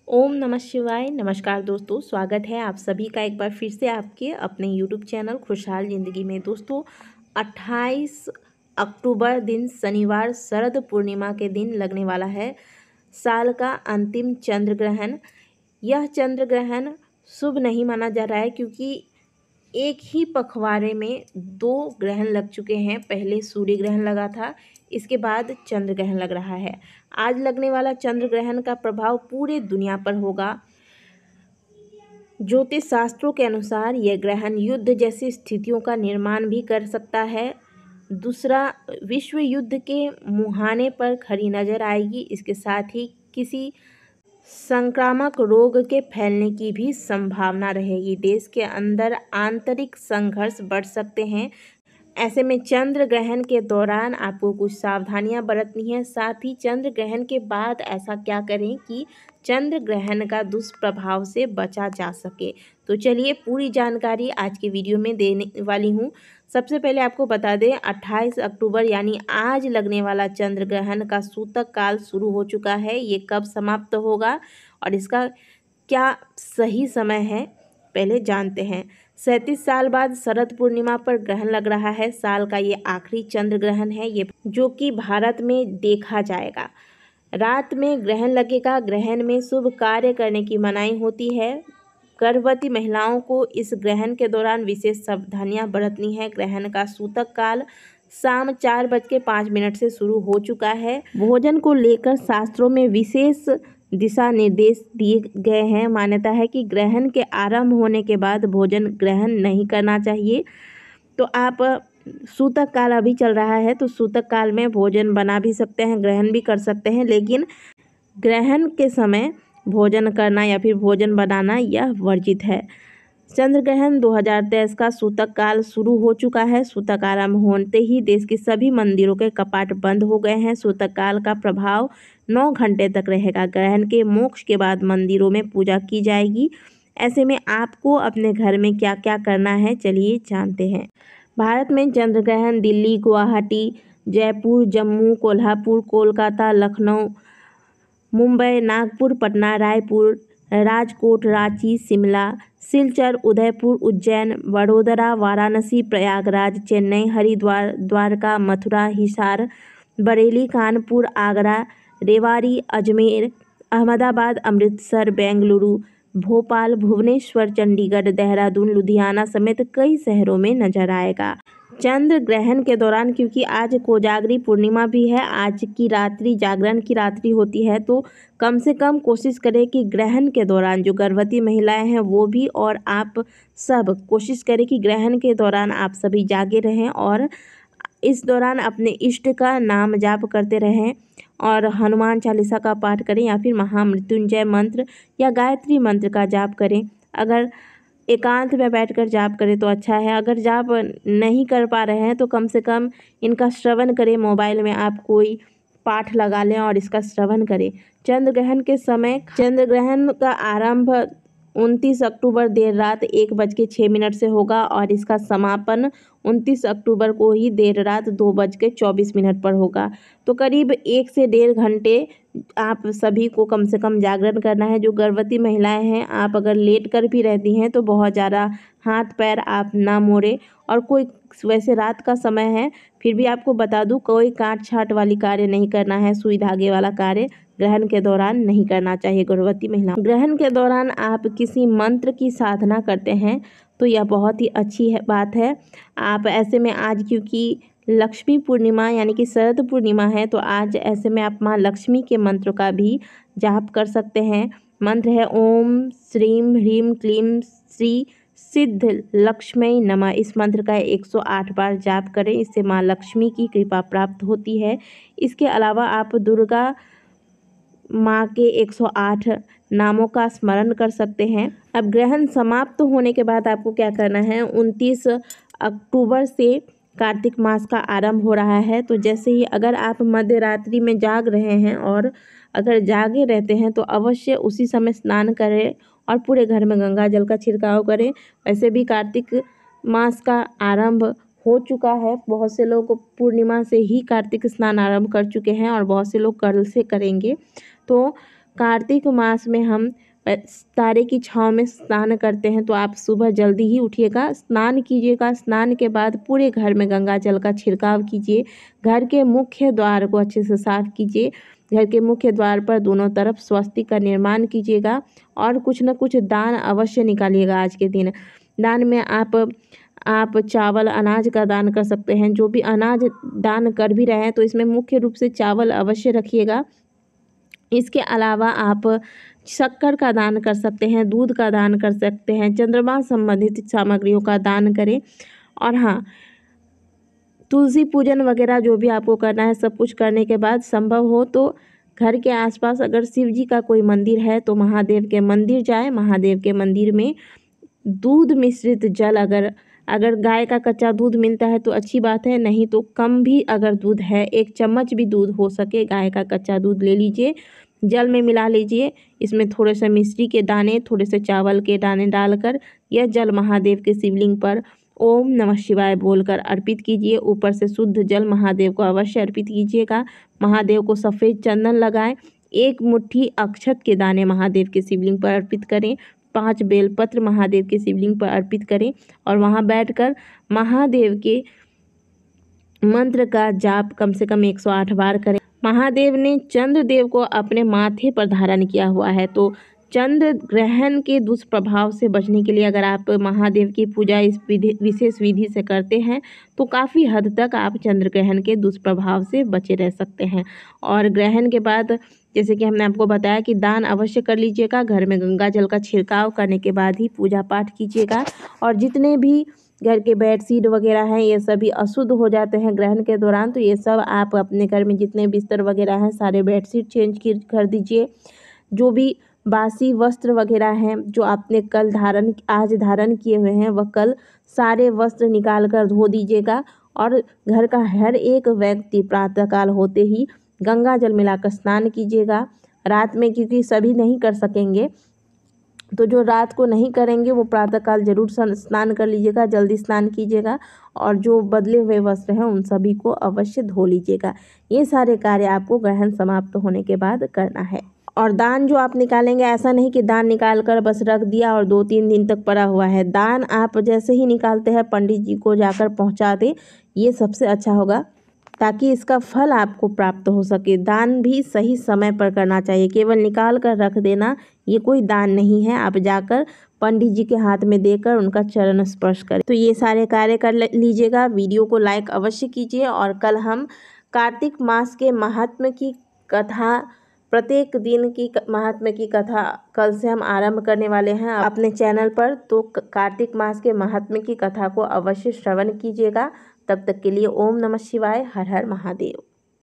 ओम नमः शिवाय। नमस्कार दोस्तों, स्वागत है आप सभी का एक बार फिर से आपके अपने यूट्यूब चैनल खुशहाल ज़िंदगी में। दोस्तों 28 अक्टूबर दिन शनिवार शरद पूर्णिमा के दिन लगने वाला है साल का अंतिम चंद्र ग्रहण। यह चंद्र ग्रहण शुभ नहीं माना जा रहा है क्योंकि एक ही पखवाड़े में दो ग्रहण लग चुके हैं। पहले सूर्य ग्रहण लगा था, इसके बाद चंद्र ग्रहण लग रहा है। आज लगने वाला चंद्र ग्रहण का प्रभाव पूरे दुनिया पर होगा। ज्योतिष शास्त्रों के अनुसार यह ग्रहण युद्ध जैसी स्थितियों का निर्माण भी कर सकता है। दूसरा, विश्व युद्ध के मुहाने पर खड़ी नजर आएगी। इसके साथ ही किसी संक्रामक रोग के फैलने की भी संभावना रहेगी। देश के अंदर आंतरिक संघर्ष बढ़ सकते हैं। ऐसे में चंद्र ग्रहण के दौरान आपको कुछ सावधानियां बरतनी है। साथ ही चंद्र ग्रहण के बाद ऐसा क्या करें कि चंद्र ग्रहण का दुष्प्रभाव से बचा जा सके। तो चलिए पूरी जानकारी आज के वीडियो में देने वाली हूँ। सबसे पहले आपको बता दें 28 अक्टूबर यानी आज लगने वाला चंद्र ग्रहण का सूतक काल शुरू हो चुका है। ये कब समाप्त होगा और इसका क्या सही समय है, पहले जानते हैं। 37 साल बाद शरद पूर्णिमा पर ग्रहण लग रहा है। साल का ये आखिरी चंद्र ग्रहण है ये, जो कि भारत में देखा जाएगा। रात में ग्रहण लगेगा। ग्रहण में शुभ कार्य करने की मनाही होती है। गर्भवती महिलाओं को इस ग्रहण के दौरान विशेष सावधानियां बरतनी है। ग्रहण का सूतक काल शाम 4:05 से शुरू हो चुका है। भोजन को लेकर शास्त्रों में विशेष दिशा निर्देश दिए गए हैं। मान्यता है कि ग्रहण के आरंभ होने के बाद भोजन ग्रहण नहीं करना चाहिए। तो आप सूतक काल अभी चल रहा है तो सूतक काल में भोजन बना भी सकते हैं, ग्रहण भी कर सकते हैं, लेकिन ग्रहण के समय भोजन करना या फिर भोजन बनाना यह वर्जित है। चंद्र ग्रहण 2023 का सूतक काल शुरू हो चुका है। सूतक आरंभ होते ही देश के सभी मंदिरों के कपाट बंद हो गए हैं। सूतक काल का प्रभाव 9 घंटे तक रहेगा। ग्रहण के मोक्ष के बाद मंदिरों में पूजा की जाएगी। ऐसे में आपको अपने घर में क्या क्या करना है, चलिए जानते हैं। भारत में चंद्र ग्रहण दिल्ली, गुवाहाटी, जयपुर, जम्मू, कोल्हापुर, कोलकाता, लखनऊ, मुंबई, नागपुर, पटना, रायपुर, राजकोट, रांची, शिमला, सिलचर, उदयपुर, उज्जैन, वडोदरा, वाराणसी, प्रयागराज, चेन्नई, हरिद्वार, द्वारका, मथुरा, हिसार, बरेली, कानपुर, आगरा, रेवाड़ी, अजमेर, अहमदाबाद, अमृतसर, बेंगलुरु, भोपाल, भुवनेश्वर, चंडीगढ़, देहरादून, लुधियाना समेत कई शहरों में नजर आएगा। चंद्र ग्रहण के दौरान, क्योंकि आज कोजागरी पूर्णिमा भी है, आज की रात्रि जागरण की रात्रि होती है, तो कम से कम कोशिश करें कि ग्रहण के दौरान जो गर्भवती महिलाएं हैं वो भी और आप सब कोशिश करें कि ग्रहण के दौरान आप सभी जागे रहें और इस दौरान अपने इष्ट का नाम जाप करते रहें और हनुमान चालीसा का पाठ करें या फिर महामृत्युंजय मंत्र या गायत्री मंत्र का जाप करें। अगर एकांत में बैठकर जाप करें तो अच्छा है। अगर जाप नहीं कर पा रहे हैं तो कम से कम इनका श्रवण करें। मोबाइल में आप कोई पाठ लगा लें और इसका श्रवण करें। चंद्र ग्रहण के समय, चंद्र ग्रहण का आरंभ 29 अक्टूबर देर रात 1:06 से होगा और इसका समापन 29 अक्टूबर को ही देर रात 2:24 पर होगा। तो करीब 1 से 1.5 घंटे आप सभी को कम से कम जागरण करना है। जो गर्भवती महिलाएं हैं, आप अगर लेट कर भी रहती हैं तो बहुत ज़्यादा हाथ पैर आप ना मोड़ें। और कोई, वैसे रात का समय है फिर भी आपको बता दूं, कोई काट छाट वाली कार्य नहीं करना है। सुई धागे वाला कार्य ग्रहण के दौरान नहीं करना चाहिए गर्भवती महिला। ग्रहण के दौरान आप किसी मंत्र की साधना करते हैं तो यह बहुत ही अच्छी बात है। आप ऐसे में आज, क्योंकि लक्ष्मी पूर्णिमा यानी कि शरद पूर्णिमा है, तो आज ऐसे में आप माँ लक्ष्मी के मंत्र का भी जाप कर सकते हैं। मंत्र है ओम श्रीम ह्रीम क्लीम श्री सिद्ध लक्ष्मी नमः। इस मंत्र का 108 बार जाप करें, इससे माँ लक्ष्मी की कृपा प्राप्त होती है। इसके अलावा आप दुर्गा माँ के 108 नामों का स्मरण कर सकते हैं। अब ग्रहण समाप्त होने के बाद आपको क्या करना है, 29 अक्टूबर से कार्तिक मास का आरंभ हो रहा है। तो जैसे ही अगर आप मध्य रात्रि में जाग रहे हैं और अगर जागे रहते हैं तो अवश्य उसी समय स्नान करें और पूरे घर में गंगा जल का छिड़काव करें। वैसे भी कार्तिक मास का आरंभ हो चुका है। बहुत से लोग पूर्णिमा से ही कार्तिक स्नान आरंभ कर चुके हैं और बहुत से लोग कल से करेंगे। तो कार्तिक मास में हम तारे की छाँव में स्नान करते हैं, तो आप सुबह जल्दी ही उठिएगा, स्नान कीजिएगा। स्नान के बाद पूरे घर में गंगा जल का छिड़काव कीजिए। घर के मुख्य द्वार को अच्छे से साफ कीजिए। घर के मुख्य द्वार पर दोनों तरफ स्वस्तिक का निर्माण कीजिएगा और कुछ न कुछ दान अवश्य निकालिएगा आज के दिन। दान में आप चावल अनाज का दान कर सकते हैं। जो भी अनाज दान कर भी रहे हैं तो इसमें मुख्य रूप से चावल अवश्य रखिएगा। इसके अलावा आप शक्कर का दान कर सकते हैं, दूध का दान कर सकते हैं, चंद्रमा संबंधित सामग्रियों का दान करें। और हाँ, तुलसी पूजन वगैरह जो भी आपको करना है, सब कुछ करने के बाद संभव हो तो घर के आसपास अगर शिव जी का कोई मंदिर है तो महादेव के मंदिर जाए। महादेव के मंदिर में दूध मिश्रित जल, अगर गाय का कच्चा दूध मिलता है तो अच्छी बात है, नहीं तो कम भी अगर दूध है, 1 चम्मच भी दूध हो सके, गाय का कच्चा दूध ले लीजिए, जल में मिला लीजिए। इसमें थोड़े से मिश्री के दाने, थोड़े से चावल के दाने डालकर यह जल महादेव के शिवलिंग पर ओम नमः शिवाय बोलकर अर्पित कीजिए। ऊपर से शुद्ध जल महादेव को अवश्य अर्पित कीजिएगा। महादेव को सफ़ेद चंदन लगाएं। 1 मुट्ठी अक्षत के दाने महादेव के शिवलिंग पर अर्पित करें। 5 बेलपत्र महादेव के शिवलिंग पर अर्पित करें और वहां बैठकर महादेव के मंत्र का जाप कम से कम 108 बार करें। महादेव ने चंद्रदेव को अपने माथे पर धारण किया हुआ है, तो चंद्र ग्रहण के दुष्प्रभाव से बचने के लिए अगर आप महादेव की पूजा इस विशेष विधि से करते हैं तो काफ़ी हद तक आप चंद्र ग्रहण के दुष्प्रभाव से बचे रह सकते हैं। और ग्रहण के बाद जैसे कि हमने आपको बताया कि दान अवश्य कर लीजिएगा। घर में गंगा जल का छिड़काव करने के बाद ही पूजा पाठ कीजिएगा। और जितने भी घर के बेडशीट वगैरह हैं ये सभी अशुद्ध हो जाते हैं ग्रहण के दौरान, तो ये सब आप अपने घर में जितने बिस्तर वगैरह हैं सारे बेडशीट चेंज कर दीजिए। जो भी बासी वस्त्र वगैरह हैं जो आपने आज धारण किए हुए हैं वह कल सारे वस्त्र निकाल कर धो दीजिएगा। और घर का हर एक व्यक्ति प्रातःकाल होते ही गंगा जल मिलाकर स्नान कीजिएगा। रात में क्योंकि सभी नहीं कर सकेंगे, तो जो रात को नहीं करेंगे वो प्रातःकाल जरूर स्नान कर लीजिएगा, जल्दी स्नान कीजिएगा। और जो बदले हुए वस्त्र हैं उन सभी को अवश्य धो लीजिएगा। ये सारे कार्य आपको ग्रहण समाप्त होने के बाद करना है। और दान जो आप निकालेंगे, ऐसा नहीं कि दान निकाल कर बस रख दिया और 2-3 दिन तक पड़ा हुआ है। दान आप जैसे ही निकालते हैं पंडित जी को जाकर पहुंचा दें, ये सबसे अच्छा होगा ताकि इसका फल आपको प्राप्त हो सके। दान भी सही समय पर करना चाहिए, केवल निकाल कर रख देना ये कोई दान नहीं है। आप जाकर पंडित जी के हाथ में देकर उनका चरण स्पर्श करें। तो ये सारे कार्य कर लीजिएगा। वीडियो को लाइक अवश्य कीजिए। और कल हम कार्तिक मास के महात्म्य की कथा, प्रत्येक दिन की महात्म्य की कथा कल से हम आरंभ करने वाले हैं अपने चैनल पर। तो कार्तिक मास के महात्म्य की कथा को अवश्य श्रवण कीजिएगा। तब तक के लिए ओम नमः शिवाय, हर हर महादेव।